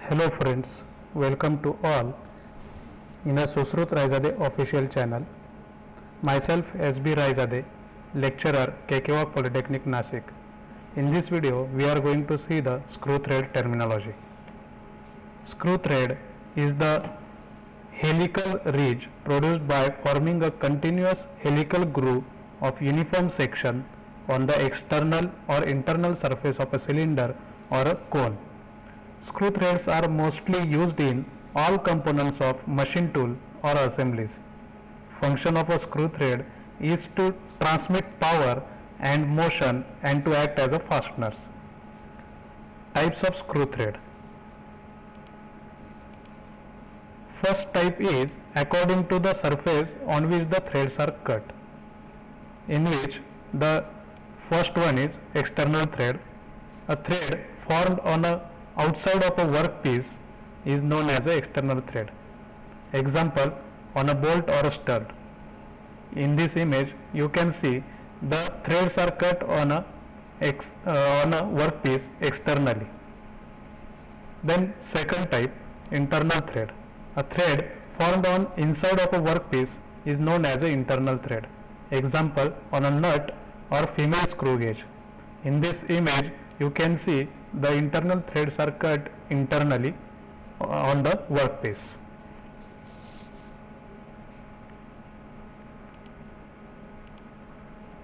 Hello friends, welcome to all in a Sushrut Raizade official channel. Myself SB Raizade, lecturer Kekewa Polytechnic Nasik. In this video we are going to see the screw thread terminology. Screw thread is the helical ridge produced by forming a continuous helical groove of uniform section on the external or internal surface of a cylinder or a cone. Screw threads are mostly used in all components of machine tool or assemblies. Function of a screw thread is to transmit power and motion and to act as a fasteners. Types of screw thread. First type is according to the surface on which the threads are cut, in which the first one is external thread. A thread formed on a outside of a workpiece is known as an external thread. Example, on a bolt or a stud. In this image you can see the threads are cut on a workpiece externally. Then second type, internal thread. A thread formed on inside of a workpiece is known as an internal thread. Example, on a nut or female screw gauge. In this image you can see the internal threads are cut internally on the workpiece.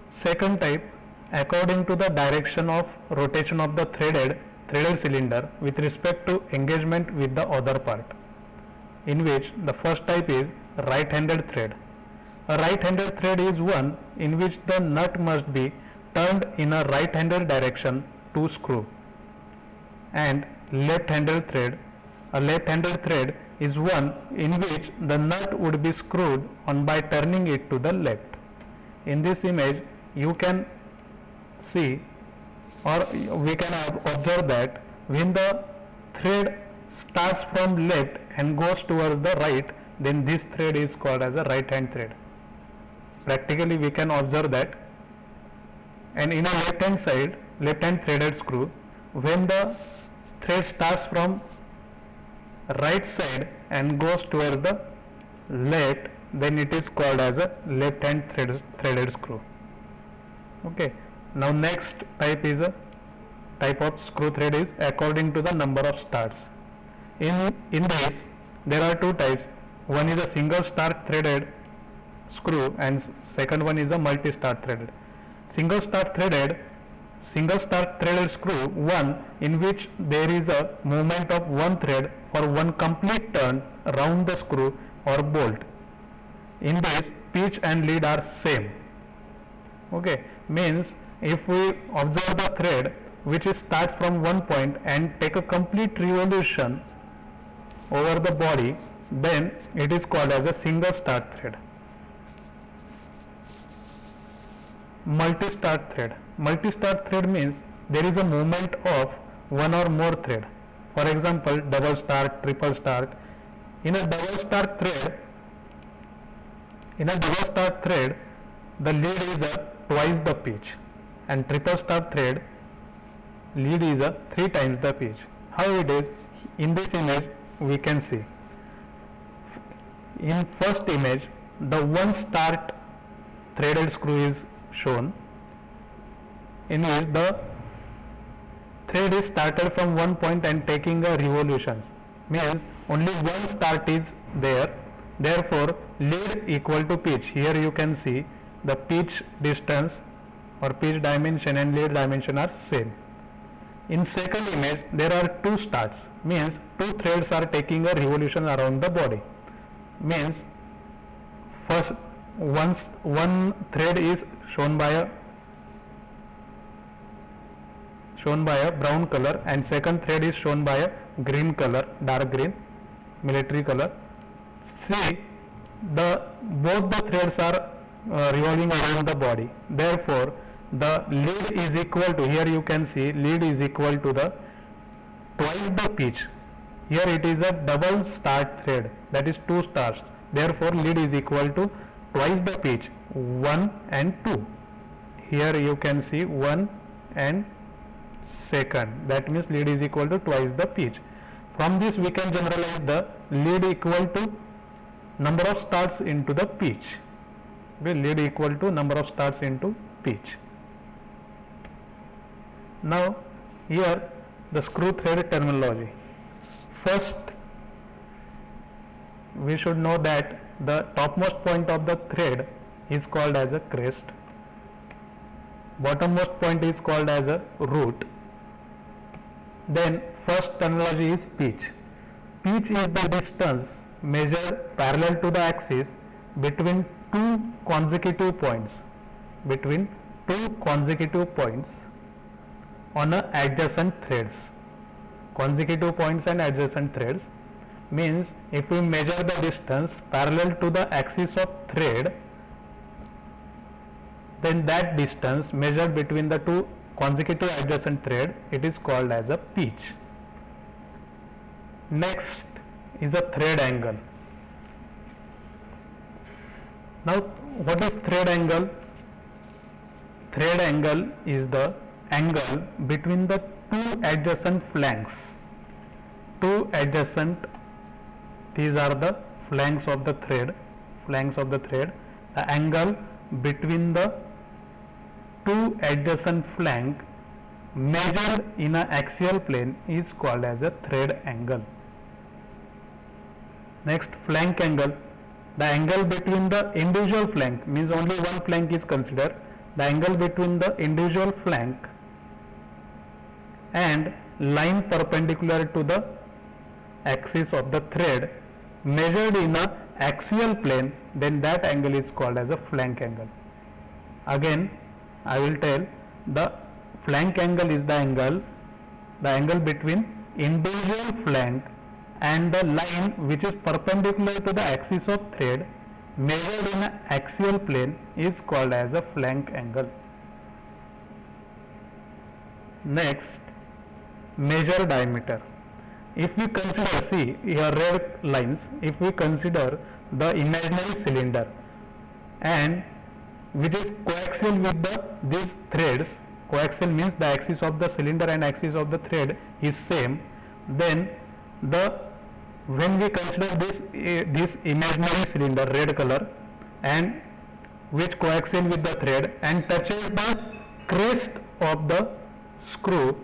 Second type, according to the direction of rotation of the threaded cylinder with respect to engagement with the other part, in which the first type is right-handed thread. A right-handed thread is one in which the nut must be turned in a right-handed direction to screw. And left-handed thread. A left-handed thread is one in which the nut would be screwed on by turning it to the left. In this image you can see, or we can observe that when the thread starts from left and goes towards the right, then this thread is called as a right hand thread. Practically we can observe that. And in a left hand side, left hand threaded screw, when the thread starts from right side and goes towards the left, then it is called as a left hand threaded screw. Okay. Now next type is a type of screw thread is according to the number of starts. In this there are two types. One is a single start threaded screw and second one is a multi start threaded. Single start threaded screw, one in which there is a movement of one thread for one complete turn round the screw or bolt. In this, pitch and lead are same. Okay, means if we observe the thread which starts from one point and take a complete revolution over the body, then it is called as a single start thread. Multi-start thread. Multi-start thread means there is a movement of one or more thread. For example, double start, triple start. In a double start thread, the lead is twice the pitch, and triple start thread lead is 3 times the pitch. How it is? In this image we can see. In first image, the one start threaded screw is shown, in which the thread is started from one point and taking a revolutions, means only one start is there, therefore lead equal to pitch. Here you can see the pitch distance or pitch dimension and lead dimension are same. In second image there are two starts, means two threads are taking a revolution around the body, means first one thread is shown by a brown color and second thread is shown by a green color, dark green, military color. See, both the threads are revolving around the body, therefore the lead is equal to, here you can see lead is equal to the twice the pitch. Here it is a double start thread, that is 2 starts, therefore lead is equal to twice the pitch, 1 and 2. Here you can see 1 and second, that means lead is equal to twice the pitch. From this we can generalize the lead equal to number of starts into the pitch. Okay, lead equal to number of starts into pitch. Now here the screw thread terminology. First we should know that the topmost point of the thread is called as a crest, bottommost point is called as a root. Then first terminology is pitch. Pitch is the distance measured parallel to the axis between two consecutive points, on a adjacent threads. Consecutive points and adjacent threads means if we measure the distance parallel to the axis of thread, then that distance measured between the two consecutive adjacent thread, it is called as a pitch. Next is a thread angle. Now what is thread angle? Thread angle is the angle between the two adjacent flanks. These are the flanks of the thread. The angle between the two adjacent flank measured in an axial plane is called as a thread angle. Next, flank angle. The angle between the individual flank, means only one flank is considered. The angle between the individual flank and line perpendicular to the axis of the thread measured in a axial plane, then that angle is called as a flank angle. Again I will tell, the flank angle is the angle between individual flank and the line which is perpendicular to the axis of thread measured in an axial plane is called as a flank angle. Next, measure diameter. If we consider, see here red lines, if we consider the imaginary cylinder and which is coaxial with these threads, coaxial means the axis of the cylinder and axis of the thread is same, then when we consider this imaginary cylinder red color and which coaxial with the thread and touches the crest of the screw,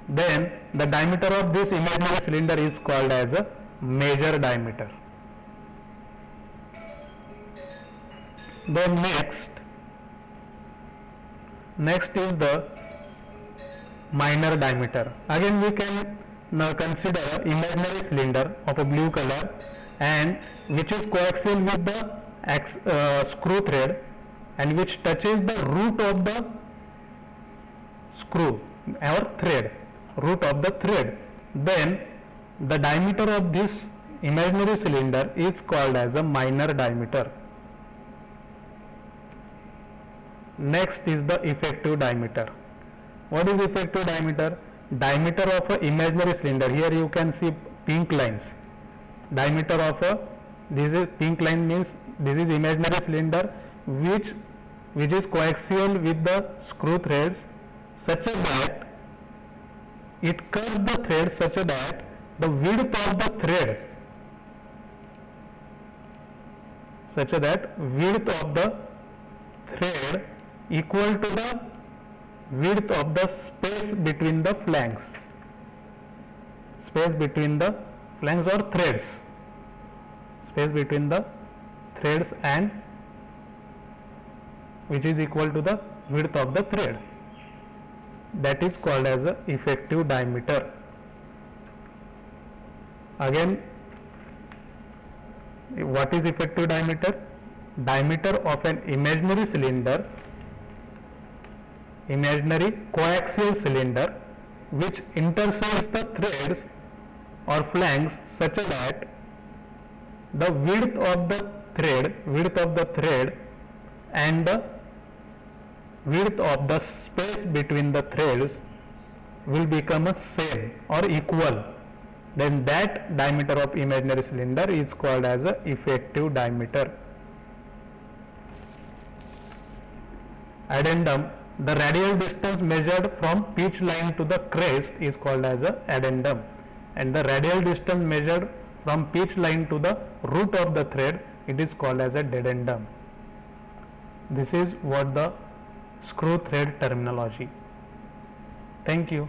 then the diameter of this imaginary cylinder is called as a major diameter. Then next is the minor diameter. Again we can now consider imaginary cylinder of a blue color and which is coaxial with the screw thread and which touches the root of the screw or thread, root of the thread, then the diameter of this imaginary cylinder is called as a minor diameter. Next is the effective diameter. What is effective diameter? Diameter of an imaginary cylinder. Here you can see pink lines. Diameter of this is pink line means this is imaginary cylinder which is coaxial with the screw threads such that it cuts the thread such that the width of the thread equal to the width of the space between the flanks, or threads, space between the threads and which is equal to the width of the thread. That is called as a effective diameter. Again, what is effective diameter? Diameter of an imaginary cylinder, imaginary coaxial cylinder which intersects the threads or flanks such that the width of the thread and the width of the space between the threads will become a same or equal, then that diameter of imaginary cylinder is called as a effective diameter. Addendum. The radial distance measured from pitch line to the crest is called as a addendum. and the radial distance measured from pitch line to the root of the thread, it is called as a dedendum. This is what the screw thread terminology. Thank you.